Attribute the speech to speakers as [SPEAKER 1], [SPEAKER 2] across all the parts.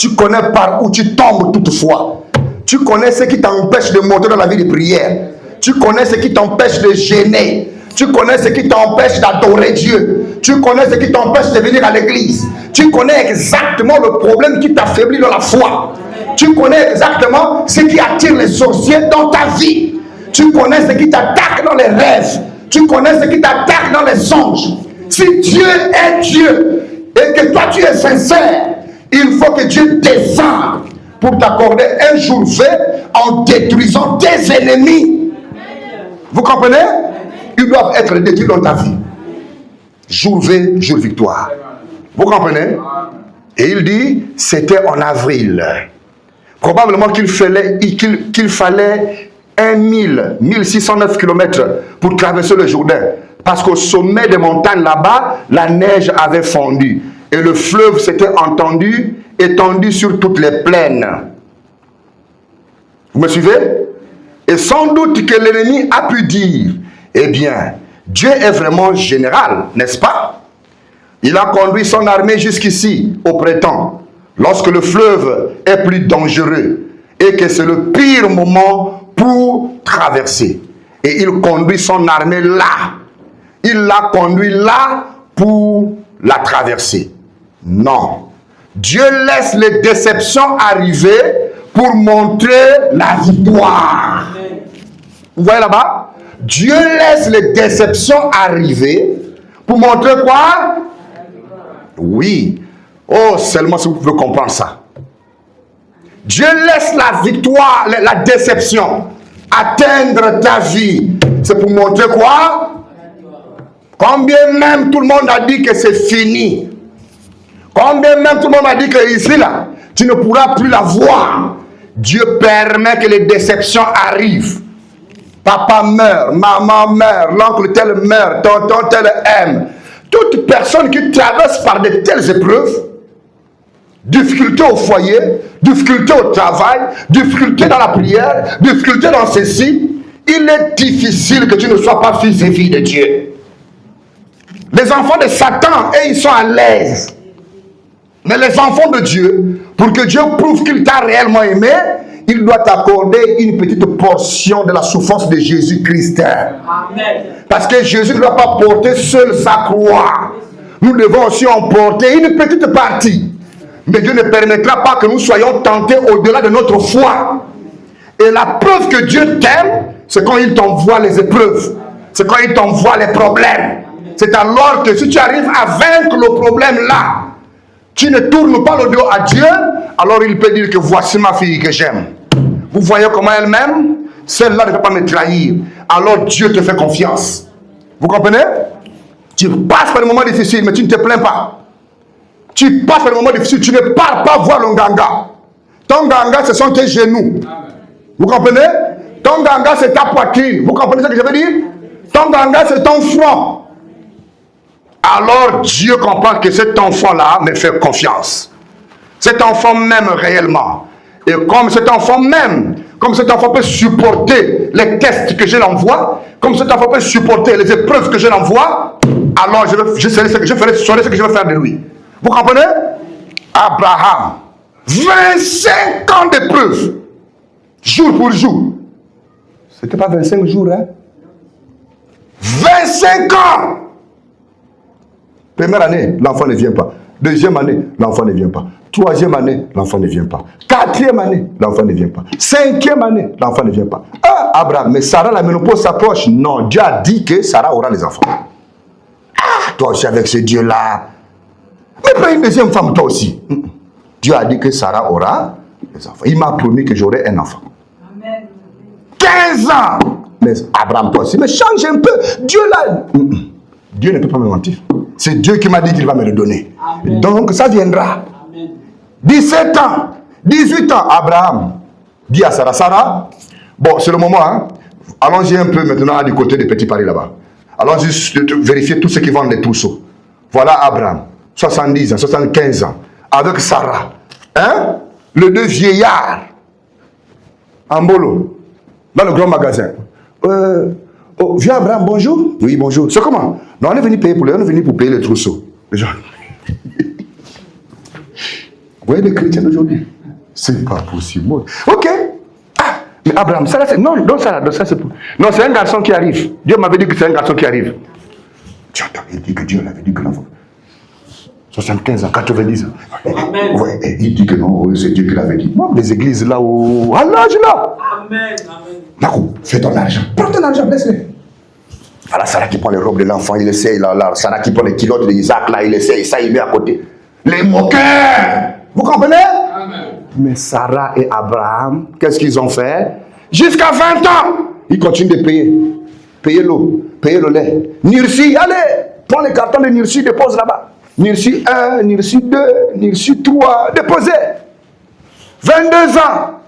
[SPEAKER 1] Tu connais par où tu tombes toutefois. Tu connais ce qui t'empêche de monter dans la vie de prière. Tu connais ce qui t'empêche de gêner. Tu connais ce qui t'empêche d'adorer Dieu. Tu connais ce qui t'empêche de venir à l'église. Tu connais exactement le problème qui t'affaiblit dans la foi. Tu connais exactement ce qui attire les sorciers dans ta vie. Tu connais ce qui t'attaque dans les rêves. Tu connais ce qui t'attaque dans les songes. Si Dieu est Dieu et que toi tu es sincère, il faut que Dieu descende pour t'accorder un jour V en détruisant tes ennemis. Vous comprenez? Ils doivent être détruits dans ta vie. Jour V, jour victoire. Vous comprenez? Et il dit, c'était en avril. Probablement qu'il fallait 1609 km pour traverser le Jourdain. Parce qu'au sommet des montagnes là-bas, la neige avait fondu. Et le fleuve s'était étendu sur toutes les plaines. Vous me suivez? Et sans doute que l'ennemi a pu dire, eh bien, Dieu est vraiment général, n'est-ce pas? Il a conduit son armée jusqu'ici, au printemps, lorsque le fleuve est plus dangereux et que c'est le pire moment pour traverser. Et il conduit son armée là. Il l'a conduit là pour la traverser. Non. Dieu laisse les déceptions arriver pour montrer la victoire. Vous voyez là-bas? Dieu laisse les déceptions arriver pour montrer quoi? Oui. Oh, seulement si vous pouvez comprendre ça. Dieu laisse la victoire, la déception atteindre ta vie. C'est pour montrer quoi? Combien même tout le monde a dit que c'est fini. Combien même tout le monde a dit que ici là, tu ne pourras plus la voir. Dieu permet que les déceptions arrivent. Papa meurt, maman meurt, l'oncle tel meurt, tonton tel aime. Toute personne qui traverse par de telles épreuves, difficulté au foyer, difficulté au travail, difficulté dans la prière, difficulté dans ceci, il est difficile que tu ne sois pas fils et fille de Dieu. Les enfants de Satan, eux, ils sont à l'aise. Mais les enfants de Dieu, pour que Dieu prouve qu'il t'a réellement aimé, il doit t'accorder une petite portion de la souffrance de Jésus-Christ. Amen. Parce que Jésus ne doit pas porter seul sa croix. Nous devons aussi en porter une petite partie. Mais Dieu ne permettra pas que nous soyons tentés au-delà de notre foi. Et la preuve que Dieu t'aime, c'est quand il t'envoie les épreuves. C'est quand il t'envoie les problèmes. C'est alors que si tu arrives à vaincre le problème là, tu ne tournes pas le dos à Dieu, alors il peut dire que voici ma fille que j'aime. Vous voyez comment elle m'aime? Celle-là ne peut pas me trahir. Alors Dieu te fait confiance. Vous comprenez? Tu passes par des moments difficiles, mais tu ne te plains pas. Tu passes par des moments difficiles, tu ne pars pas voir le ganga. Ton ganga, ce sont tes genoux. Vous comprenez? Ton ganga, c'est ta poitrine. Vous comprenez ce que je veux dire? Ton ganga, c'est ton front. Alors Dieu comprend que cet enfant-là me fait confiance. Cet enfant m'aime réellement. Et comme cet enfant m'aime, comme cet enfant peut supporter les tests que je l'envoie, comme cet enfant peut supporter les épreuves que je l'envoie, alors je ferai ce que je vais faire de lui. Vous comprenez? Abraham, 25 ans d'épreuves, jour pour jour. C'était pas 25 jours, hein? 25 ans! Première année, l'enfant ne vient pas. Deuxième année, l'enfant ne vient pas. Troisième année, l'enfant ne vient pas. Quatrième année, l'enfant ne vient pas. Cinquième année, l'enfant ne vient pas. Ah, Abraham, mais Sarah, la ménopause s'approche. Non, Dieu a dit que Sarah aura les enfants. Ah, toi aussi avec ce Dieu-là. Mais pas une deuxième femme, toi aussi. Dieu a dit que Sarah aura les enfants. Il m'a promis que j'aurai un enfant. Amen. 15 ans. Mais Abraham, toi aussi, mais change un peu. Dieu là. Dieu ne peut pas me mentir. C'est Dieu qui m'a dit qu'il va me le donner. Amen. Donc ça viendra. Amen. 17 ans, 18 ans, Abraham dit à Sarah, Sarah, bon c'est le moment, hein? Allons-y un peu maintenant du côté des petits paris là-bas. Allons-y vérifier tout ce qui vendent les trousseaux. Voilà Abraham, 70 ans, 75 ans, avec Sarah, hein? Les deux vieillards, en bolo, dans le grand magasin. Oh, viens Abraham, bonjour. Oui, bonjour. C'est comment? Non, on est venu payer pour les, on est venu pour payer les trousseaux. Les gens. Vous voyez les chrétiens d'aujourd'hui? C'est pas possible. Ok. Ah, mais Abraham, ça là, c'est... Non, ça c'est... Non, c'est un garçon qui arrive. Dieu m'avait dit que c'est un garçon qui arrive. Tu entends, il dit que Dieu l'avait dit que l'enfant... 75 ans, 90 ans. Amen. Ouais, il dit que non, c'est Dieu qui l'avait dit. Non, les églises là où... À l'âge là. Amen. D'accord, fais ton argent. Prends ton argent, laisse-le. Voilà, Sarah qui prend les robes de l'enfant, il essaye. Là, Sarah qui prend les culottes d'Isaac, là, il essaye. Ça, il met à côté. Les moqueurs. Vous comprenez? Amen. Mais Sarah et Abraham, qu'est-ce qu'ils ont fait? Jusqu'à 20 ans, ils continuent de payer. Payer l'eau, payer le lait. Nirsi, allez, prends les cartons de Nirsi, dépose là-bas. Nirsi 1, Nirsi 2, Nirsi 3, déposez. 22 ans,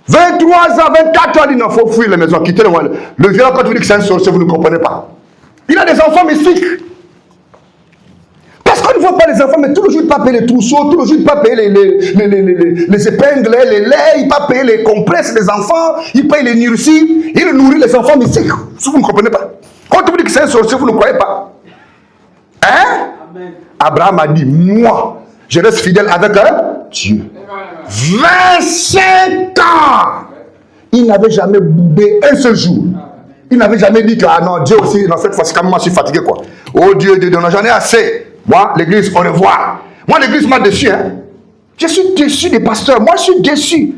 [SPEAKER 1] 23 ans, 24 ans, il faut fuir les maisons, quitter le monde. Le vieux, quand vous dites que c'est un sorcier, vous ne comprenez pas. Il a des enfants mystiques. Parce qu'on ne voit pas les enfants, mais tout le jour, il ne peut pas payer les trousseaux, tout le jour, il ne peut pas payer les épingles, les laits, il ne peut pas payer les compresses des enfants, il paye les Nirsi, il nourrit les enfants mystiques. Si vous ne comprenez pas. Quand on vous dit que c'est un sorcier, vous ne croyez pas. Hein? Amen. Abraham a dit, moi, je reste fidèle avec Dieu. 25 ans. Il n'avait jamais boudé un seul jour. Il n'avait jamais dit que, ah non, Dieu aussi, dans cette fois-ci, quand moi je suis fatigué, quoi. Oh Dieu, j'en ai assez. Moi, l'église, au revoir. Moi, l'église m'a déçu, hein. Je suis déçu des pasteurs. Moi, je suis déçu.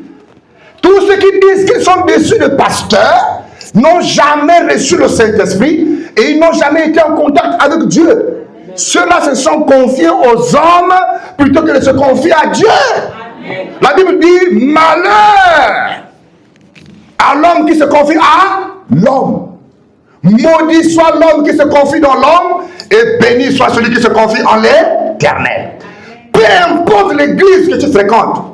[SPEAKER 1] Tous ceux qui disent qu'ils sont déçus des pasteurs n'ont jamais reçu le Saint-Esprit et ils n'ont jamais été en contact avec Dieu. Ceux-là se sont confiés aux hommes plutôt que de se confier à Dieu. Amen. La Bible dit malheur à l'homme qui se confie à l'homme. Maudit soit l'homme qui se confie dans l'homme et béni soit celui qui se confie en l'Éternel. Peu importe l'église que tu fréquentes,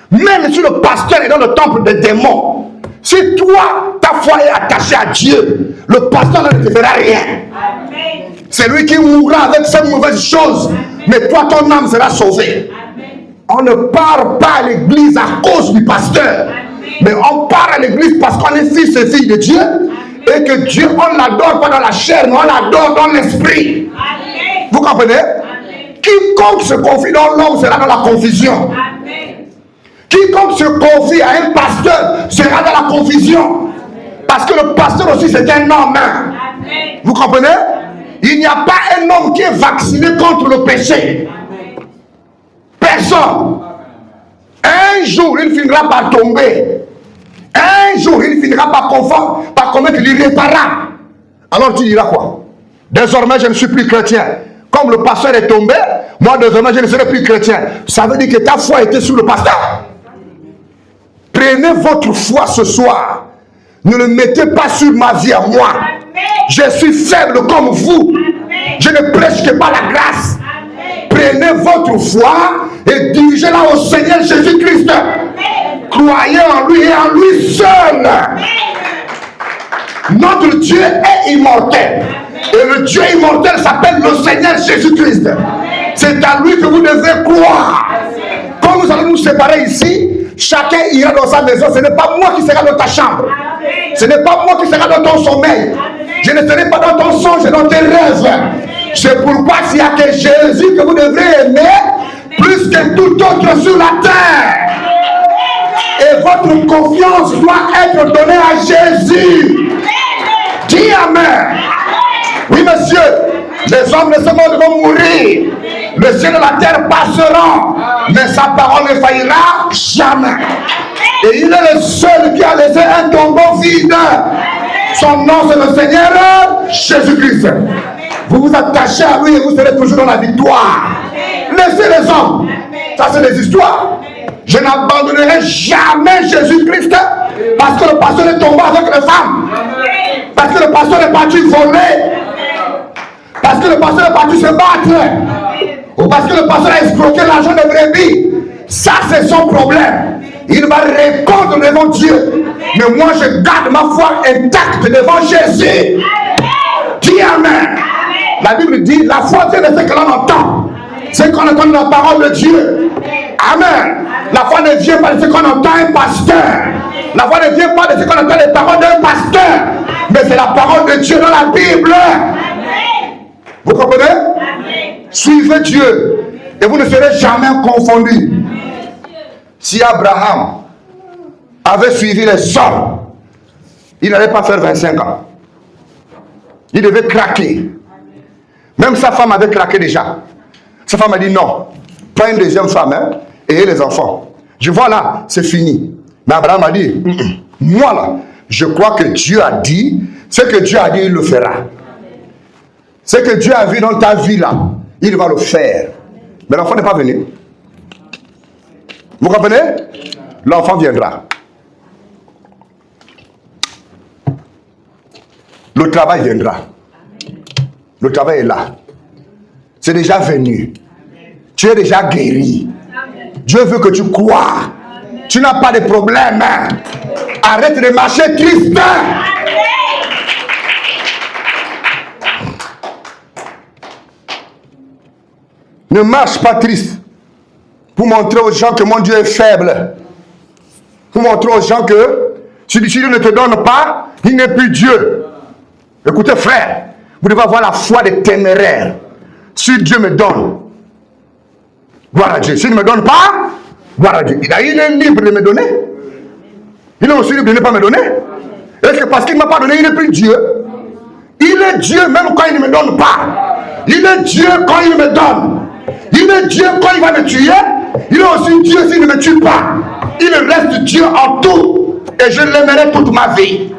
[SPEAKER 1] même si le pasteur est dans le temple des démons, si toi, ta foi est attachée à Dieu, le pasteur ne te fera rien. Amen. C'est lui qui mourra avec ces mauvaises choses. Amen. Mais toi, ton âme sera sauvée. Amen. On ne part pas à l'église à cause du pasteur. Amen. Mais on part à l'église parce qu'on est fils et fille de Dieu. Amen. Et que Dieu, on ne l'adore pas dans la chair, mais on l'adore dans l'esprit. Amen. Vous comprenez? Amen. Quiconque se confie dans l'homme sera dans la confusion. Amen. Quiconque se confie à un pasteur sera dans la confusion. Amen. Parce que le pasteur aussi c'est un homme. Amen. Vous comprenez? Amen. Il n'y a pas un homme qui est vacciné contre le péché. Amen. Personne. Un jour il finira par tomber. Un jour il finira par commettre l'irréparable. Alors tu diras quoi? Désormais je ne suis plus chrétien. Comme le pasteur est tombé, moi désormais je ne serai plus chrétien. Ça veut dire que ta foi était sur le pasteur. Prenez votre foi ce soir. Ne le mettez pas sur ma vie à moi. Amen. Je suis faible comme vous. Amen. Je ne prêche que par la grâce. Amen. Prenez votre foi et dirigez-la au Seigneur Jésus-Christ. Croyez en lui et en lui seul. Amen. Notre Dieu est immortel. Amen. Et le Dieu immortel s'appelle le Seigneur Jésus-Christ. C'est à lui que vous devez croire. Amen. Quand nous allons nous séparer ici, chacun ira dans sa maison. Ce n'est pas moi qui serai dans ta chambre. Amen. Ce n'est pas moi qui serai dans ton sommeil. Amen. Je ne serai pas dans ton songe et dans tes rêves. Amen. C'est pourquoi s'il y a que Jésus que vous devrez aimer, amen, plus que tout autre sur la terre. Amen. Et votre confiance doit être donnée à Jésus. Amen. Dis Amen. Amen. Oui, monsieur. Les hommes de ce monde vont mourir. Le ciel et la terre passeront, mais sa parole ne faillira jamais. Et il est le seul qui a laissé un tombeau vide. Son nom c'est le Seigneur Jésus-Christ. Vous vous attachez à lui et vous serez toujours dans la victoire. Laissez les hommes. Ça c'est des histoires. Je n'abandonnerai jamais Jésus-Christ parce que le pasteur est tombé avec les femmes. Parce que le pasteur est parti voler. Parce que le pasteur est parti se battre. Ou parce que le pasteur a escroqué l'argent de brebis. Ça c'est son problème. Il va répondre devant Dieu. Mais moi je garde ma foi intacte devant Jésus. Dis Amen. La Bible dit la foi vient de ce que l'on entend. C'est qu'on entend la parole de Dieu. Amen. La foi ne vient pas de ce qu'on entend un pasteur. La foi ne vient pas de ce qu'on entend les paroles d'un pasteur. Mais c'est la parole de Dieu dans la Bible. Vous comprenez? Suivez Dieu et vous ne serez jamais confondus. Si Abraham avait suivi les hommes, il n'allait pas faire 25 ans. Il devait craquer. Même sa femme avait craqué déjà. Sa femme a dit non, pas une deuxième femme, hein, et les enfants. Je vois là, c'est fini. Mais Abraham a dit, moi là, je crois que Dieu a dit, ce que Dieu a dit, il le fera. Ce que Dieu a vu dans ta vie là, il va le faire. Mais l'enfant n'est pas venu. Vous comprenez? L'enfant viendra. Le travail viendra. Le travail est là. C'est déjà venu. Tu es déjà guéri. Dieu veut que tu crois. Tu n'as pas de problème. Arrête de marcher triste. Ne marche pas triste. Pour montrer aux gens que mon Dieu est faible. Pour montrer aux gens que si Dieu ne te donne pas, il n'est plus Dieu. Écoutez frère, vous devez avoir la foi des téméraires. Si Dieu me donne, gloire à Dieu. S'il ne me donne pas, gloire à Dieu. Il est libre de me donner. Il est aussi libre de ne pas me donner. Est-ce que parce qu'il ne m'a pas donné, il n'est plus Dieu? Il est Dieu même quand il ne me donne pas. Il est Dieu quand il me donne. Il est Dieu quand il va me tuer. Il est aussi Dieu s'il ne me tue pas. Il reste Dieu en tout. Et je l'aimerai toute ma vie.